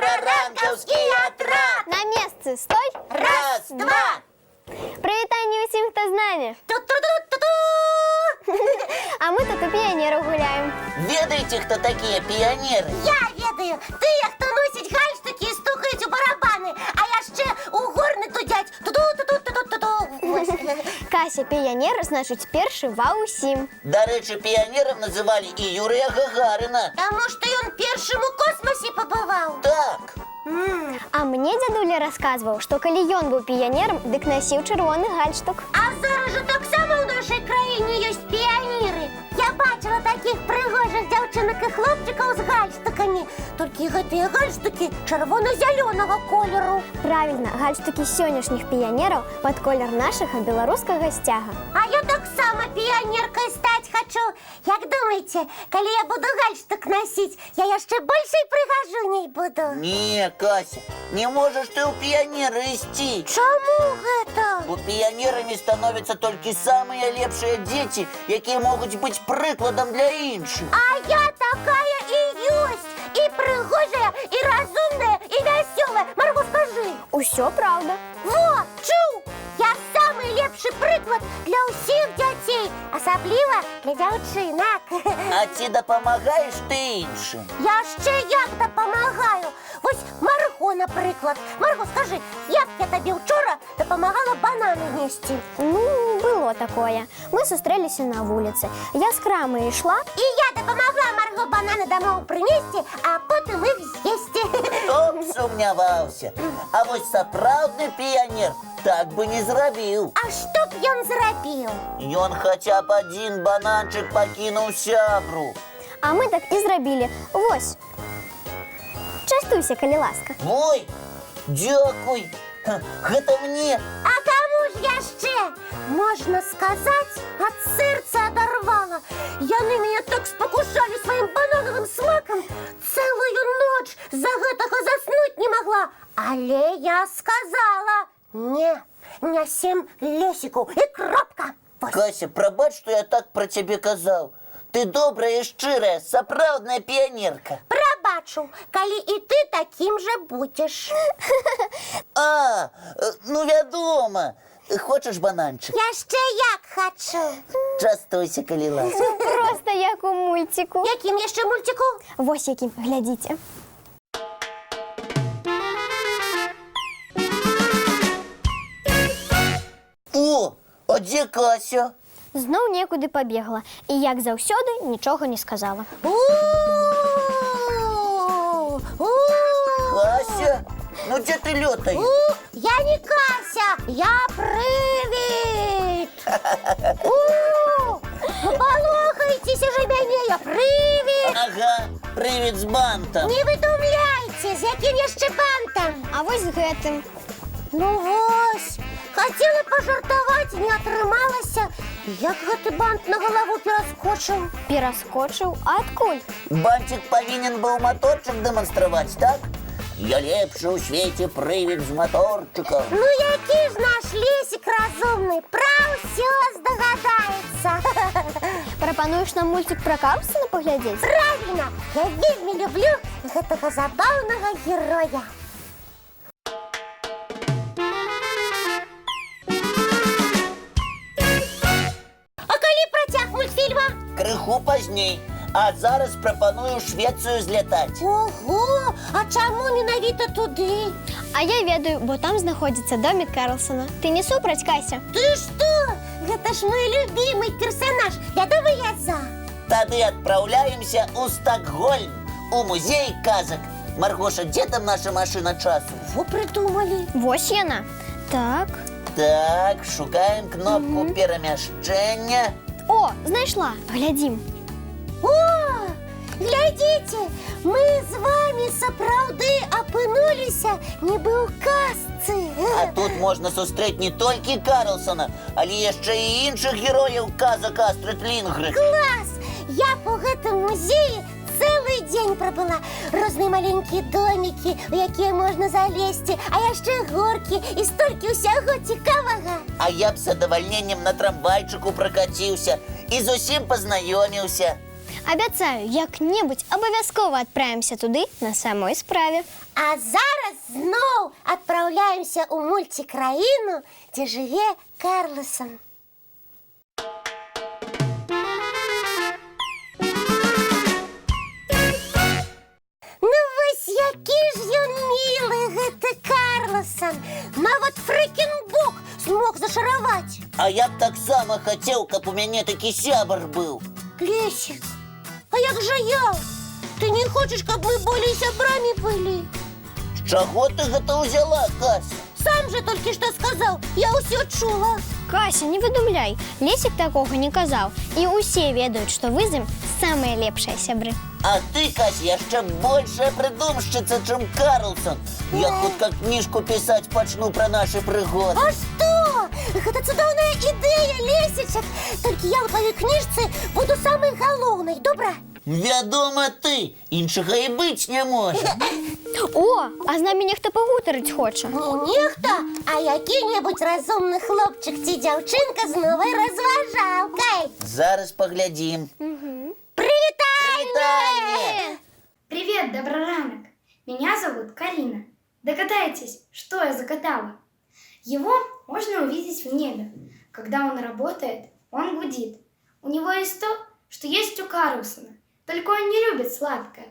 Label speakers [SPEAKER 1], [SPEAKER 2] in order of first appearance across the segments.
[SPEAKER 1] Ранковский отряд!
[SPEAKER 2] На месцы, стой!
[SPEAKER 1] Раз, два!
[SPEAKER 2] Привітання усім, хто з нами!
[SPEAKER 1] Ту-ту-ту-ту-ту!
[SPEAKER 2] А ми тут у піонеру гуляємо.
[SPEAKER 1] Ведаете, кто такие пионеры?
[SPEAKER 3] Я ведаю, тыя, хто носить гальштуки і стукають у барабани, а я ще у горни дудять. Ту-ту-ту-ту-ту-ту-ту. Ось.
[SPEAKER 2] Кася піонер, значить, перший ва усім.
[SPEAKER 1] До речі, пионером называли и Юрия Гагарина.
[SPEAKER 3] Тому що він першим у космосі побував.
[SPEAKER 1] Так,
[SPEAKER 2] А мне дядуля рассказывал, что коли ён был пионером, дык носил червоный гальштук.
[SPEAKER 3] А зараз же так само в нашій країні є піонери. Я бачила таких пригожих дівчинок і хлопчиків з гальштуками. Тільки гэтыя гальштуки червоно-зеленого кольору.
[SPEAKER 2] Правильно, гальштуки сённяшніх пионеров под колер нашего белорусского стяга.
[SPEAKER 3] А я так само піонеркою стать хочу. Як думаєте, коли я буду гальштук носить, я ще більше пригожуней буду?
[SPEAKER 1] не, Кася, не можешь ты у пионера идти.
[SPEAKER 3] Чому гэта?
[SPEAKER 1] У пионерами становятся только самые лепшие дети, які могут быть прикладом для інших.
[SPEAKER 3] А я такая і ёсть. І пригожая, і розумная, і весела. Марго, скажи.
[SPEAKER 2] Усё правда.
[SPEAKER 3] Во, чув! Я самий лепший приклад для усіх дітей, особливо для дівчинок.
[SPEAKER 1] А ти допомагаєш ти іншим.
[SPEAKER 3] Я ще як допомагаю. Ось Марго, наприклад. Марго, скажи, як я тобі вчора допомагала банани нести?
[SPEAKER 2] Ну, было такое. Мы сустрелись на улице. Я с крамы шла.
[SPEAKER 3] І я допомогла Марго банани домой принести, а потім їх з'їсти.
[SPEAKER 1] Хто б сумнявався. А ось сапраўдны піянер так бы не зрабіў.
[SPEAKER 3] А що б ён зробив?
[SPEAKER 1] Ён хаця б один бананчик пакінуў сябру.
[SPEAKER 2] А мы так и зрабілі. Вось. Частуйся, калі ласка.
[SPEAKER 1] Ой, дзякуй. Гэта мне.
[SPEAKER 3] А кому ж яшчэ? Можна сказаць, ад сэрца адарвала. Яны мяне так спакушалі сваім бананавым смакам. Цэлую ноч з-за гэтага заснуць не магла. Але я сказала: не, нясем Лесіку і крапка. Вось.
[SPEAKER 1] Кася, прабач, што я так пра цябе казаў. Ты добрая і шчырая, сапраўдная піянерка.
[SPEAKER 3] Прабачу, калі і ты такім жа будзеш.
[SPEAKER 1] А, ну вядома. Хочаш бананчик?
[SPEAKER 3] Яшчэ як хачу.
[SPEAKER 1] Частуйся, калі ласка.
[SPEAKER 2] Просто як у мультику.
[SPEAKER 3] Якім яшчэ мультику?
[SPEAKER 2] Вось якім, глядзіце.
[SPEAKER 1] О, а дзе Кася?
[SPEAKER 2] Зноў некуды пабегла. І як заўсёды нічога не сказала.
[SPEAKER 1] Кася? Ну дзе ты лётаеш?
[SPEAKER 3] Я не Кася, я Привид. Полохайтеся же мяне, я Привид.
[SPEAKER 1] Ага, привіт з бантом.
[SPEAKER 3] Не выдумляйте, з яким яшчэ бантам.
[SPEAKER 2] А вось з гэтым.
[SPEAKER 3] Ну вось, хацела пажартаваць, не атрымалася. Як гэты бант на галаву пераскочыў.
[SPEAKER 2] Пераскочыў? А адкуль?
[SPEAKER 1] Бантик павінен быў маторчик дэманстраваць, так? Я лепшы ў свеце прывід з маторчыкам.
[SPEAKER 3] Ну які ж наш Лесік разумны, пра ўсё здагадаецца.
[SPEAKER 2] Прапануеш нам мультик пра Карлсона паглядзець?
[SPEAKER 3] Правильно, я вельмі люблю гэтага забаўнага героя. А калі працяг мультфільма?
[SPEAKER 1] Крыху пазней. А зараз прапаную ў Швецыю злятаць.
[SPEAKER 3] Ого, а чаму менавіта туды?
[SPEAKER 2] А я ведаю, бо там знаходзіцца домик Карлсона. Ты не супраць, Кася?
[SPEAKER 3] Ты што? Гэта ж мой любимый персонаж. Вядома, я за.
[SPEAKER 1] Тады адпраўляемся ў Стокгольм, у музей казак. Маргоша, дзе там наша машына часу?
[SPEAKER 3] Во придумали.
[SPEAKER 2] Вось яна. Так.
[SPEAKER 1] Так, шукаем кнопку перамяшчэння.
[SPEAKER 2] О, знайшла. Глядзім.
[SPEAKER 3] О, глядите, мы з вами сапраўды апынуліся нібы ў казцы.
[SPEAKER 1] А тут можна сустрэць не толькі Карлсона, але яшчэ і іншых герояў казак Астрид Лінгрен.
[SPEAKER 3] Клас! Я по гэтым музеі цэлы дзень прабыла. Розныя маленькія домікі, у якія можна залезці, а яшчэ горкі і столькі ўсяго цікавага.
[SPEAKER 1] А я б з задавальненнем на трамвайчыку пракаціўся і з усім пазнаёміўся.
[SPEAKER 2] Абяцаю, як-небудзь абавязкова адправімся туды на самой справе.
[SPEAKER 3] А зараз зноў адпраўляемся ў мульцікраіну, дзе жыве Карлсон. Ну вось які ж ён мілы, гэты Карлсон. Нават фрыкінбок смог зашараваць.
[SPEAKER 1] А я б таксама хацеў, каб у мяне такі сябар быў.
[SPEAKER 3] Лесик, а як жа я? Ты не хочаш, каб мы болей сябрамі былі?
[SPEAKER 1] З чаго ты гэта ўзяла, Кася?
[SPEAKER 3] Сам же толькі што сказаў, я ўсё чула.
[SPEAKER 2] Кася, не выдумляй. Лесік такога не казаў. І ўсе ведаюць, што вы з ім самыя лепшыя сябры.
[SPEAKER 1] А ты, Кася, яшчэ большая прыдумшчыца, чым Карлсон. Я хутка кніжку пісаць пачну пра нашы прыгоды.
[SPEAKER 3] А што? Гэта цудоўная ідэя, Лесічак. Толькі я ў тваёй кніжцы буду самай галоўнай, добра?
[SPEAKER 1] Вядома, ты. Іншага і быць не можа.
[SPEAKER 2] О, а з намі нехта пагутарыць хоча.
[SPEAKER 3] Не нехта, а які-небудзь разумны хлопчык ці дзяўчынка з новай разважалкай.
[SPEAKER 1] Зараз паглядзім.
[SPEAKER 3] Прывітанне!
[SPEAKER 4] Привет, доброранок! Меня зовут Карина. Догадайтесь, что я загадала? Его можно увидеть в небе. Когда он работает, он гудит. У него есть то, что есть у Карлсона. Только он не любит сладкое.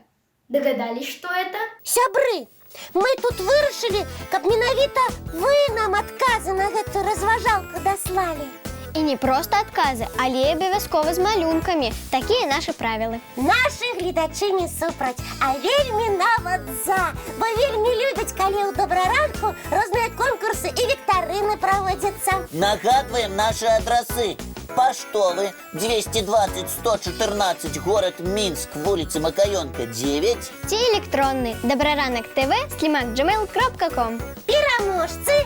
[SPEAKER 4] Догадались, что это?
[SPEAKER 3] Сябры, мы тут вырашылі, каб менавіта вы нам адказы на гэтую разважалку даслалі.
[SPEAKER 2] І не проста адказы, але абавязкова з малюнкамі. Такія нашы правілы.
[SPEAKER 3] Нашы гледачы не супраць, а вельмі нават за, бо вельмі любяць, калі ў добраранку розныя конкурсы і віктарыны праводзяцца.
[SPEAKER 1] Нагадваем наши адрасы. Поштовый 220-114, город Минск, вулица Макаёнка, 9.
[SPEAKER 2] Ці электронны добраранак.tv@gmail.com.
[SPEAKER 3] Пераможцы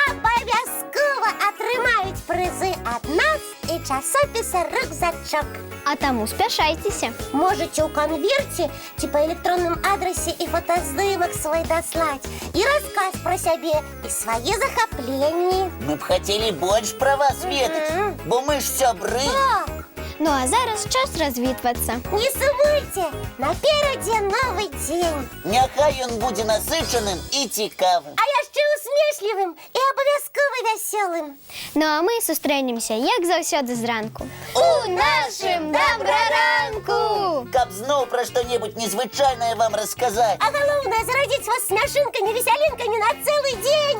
[SPEAKER 3] абавязкова атрымаюць прызы ад нас і часопіса «Рюкзачок».
[SPEAKER 2] А таму спяшайцеся.
[SPEAKER 3] Можете ў канверце ці па электронным адрасе і фотаздымак свой даслаць, і расказ пра сябе, і свае захапленні.
[SPEAKER 1] Мы б хотели больше про вас ведаць, бо мы ж сябры.
[SPEAKER 3] Так,
[SPEAKER 2] Ну а зараз час развітвацца.
[SPEAKER 3] не сумуйце, наперадзе новы дзень.
[SPEAKER 1] Няхай ён будзе насычаным і цікавым.
[SPEAKER 3] А яшчэ усмешлівым і абавязкова вясёлым.
[SPEAKER 2] Ну а мы сустрэнемся, як заўсёды зранку. У нашым добраранку!
[SPEAKER 1] Каб зноў пра што-небудзь незвычайнае вам расказаць.
[SPEAKER 3] А галоўнае, зарадзіць вас смяшынкамі, весялінкамі на цэлы дзень.